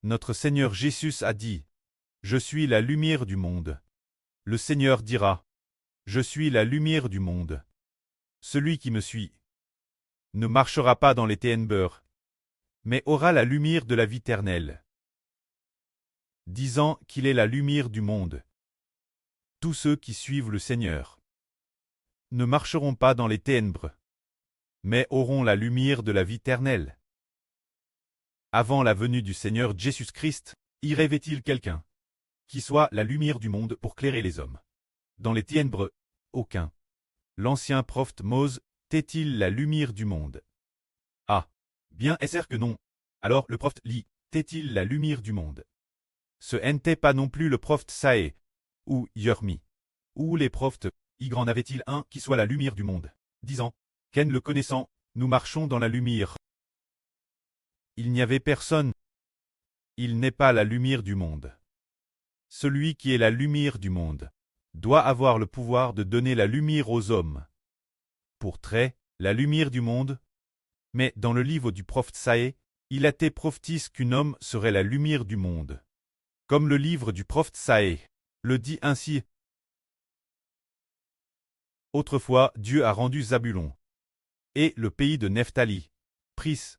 Notre Seigneur Jésus a dit, « Je suis la lumière du monde. » Le Seigneur dira, « Je suis la lumière du monde. » Celui qui me suit ne marchera pas dans les ténèbres, mais aura la lumière de la vie éternelle. Disant qu'il est la lumière du monde. Tous ceux qui suivent le Seigneur ne marcheront pas dans les ténèbres, mais auront la lumière de la vie éternelle. Avant la venue du Seigneur Jésus-Christ, y rêvait-il quelqu'un qui soit la lumière du monde pour clairer les hommes? Dans les ténèbres, aucun. L'ancien prophète Mose était-il la lumière du monde? Ah, bien est-ce que non. Alors le prophète Li était-il la lumière du monde? Ce n'était pas non plus le prophète Saé, ou Yermi, ou les prophètes, y grand avait-il un qui soit la lumière du monde, disant, qu'en le connaissant, nous marchons dans la lumière. Il n'y avait personne. Il n'est pas la lumière du monde. Celui qui est la lumière du monde doit avoir le pouvoir de donner la lumière aux hommes. Pour trait, la lumière du monde. Mais dans le livre du prophète Saé, il a été prophétisé qu'un homme serait la lumière du monde. Comme le livre du prophète Saé le dit ainsi. Autrefois, Dieu a rendu Zabulon et le pays de Nephtali, Pris.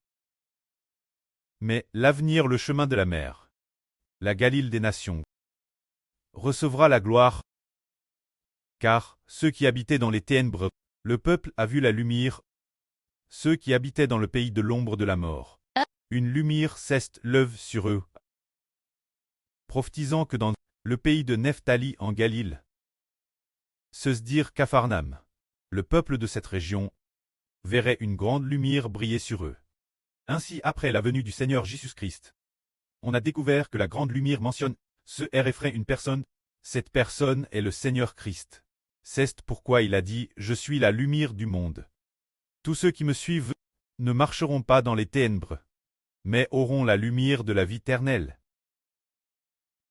Mais l'avenir le chemin de la mer, la Galile des nations, recevra la gloire. Car ceux qui habitaient dans les ténèbres, le peuple a vu la lumière. Ceux qui habitaient dans le pays de l'ombre de la mort, une lumière s'est levée sur eux. Prophétisant que dans le pays de Nephtali en Galile, se dire Capharnaüm, le peuple de cette région, verrait une grande lumière briller sur eux. Ainsi, après la venue du Seigneur Jésus-Christ, on a découvert que la grande lumière mentionne ce effraie une personne. Cette personne est le Seigneur Christ. C'est pourquoi il a dit « Je suis la lumière du monde. » Tous ceux qui me suivent ne marcheront pas dans les ténèbres, mais auront la lumière de la vie éternelle.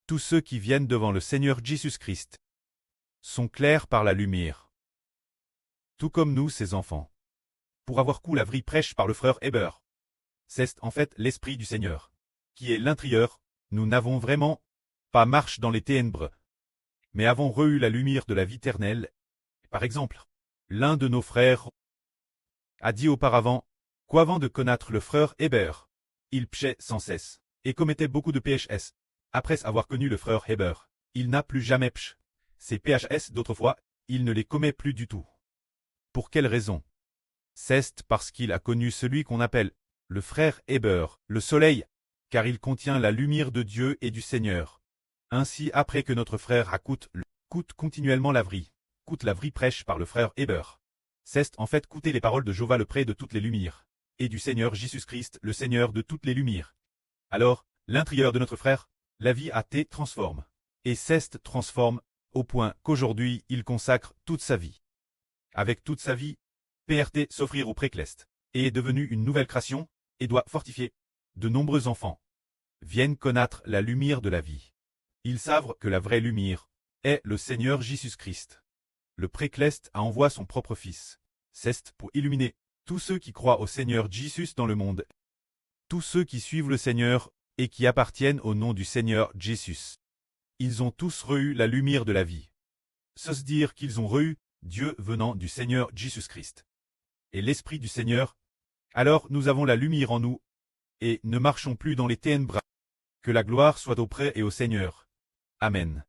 Tous ceux qui viennent devant le Seigneur Jésus-Christ sont clairs par la lumière. Tout comme nous, ses enfants. Pour avoir coûté la vraie prêche par le frère Heber. C'est en fait l'Esprit du Seigneur, qui est l'intérieur. Nous n'avons vraiment pas marche dans les ténèbres, mais avons reçu la lumière de la vie éternelle. Par exemple, l'un de nos frères a dit auparavant, qu'avant de connaître le frère Heber, il péchait sans cesse, et commettait beaucoup de péchés. Après avoir connu le frère Heber, il n'a plus jamais péché. Ces péchés d'autrefois, il ne les commet plus du tout. Pour quelle raison? C'est parce qu'il a connu celui qu'on appelle le frère Heber, le soleil, car il contient la lumière de Dieu et du Seigneur. Ainsi, après que notre frère a coûte continuellement la vraie prêche par le frère Heber. C'est en fait coûter les paroles de Jéhovah le près de toutes les lumières, et du Seigneur Jésus-Christ, le Seigneur de toutes les lumières. Alors, l'intérieur de notre frère, la vie a été transforme, et c'est transforme, au point qu'aujourd'hui il consacre toute sa vie. Avec toute sa vie, PRT s'offrir au précleste, et est devenu une nouvelle création, et doit fortifier. De nombreux enfants viennent connaître la lumière de la vie. Ils savent que la vraie lumière est le Seigneur Jésus-Christ. Le précleste a envoyé son propre Fils. C'est pour illuminer tous ceux qui croient au Seigneur Jésus dans le monde. Tous ceux qui suivent le Seigneur et qui appartiennent au nom du Seigneur Jésus. Ils ont tous reçu la lumière de la vie. Se dire qu'ils ont reçu Dieu venant du Seigneur Jésus-Christ. Et l'Esprit du Seigneur. Alors nous avons la lumière en nous, et ne marchons plus dans les ténèbres. Que la gloire soit auprès et au Seigneur. Amen.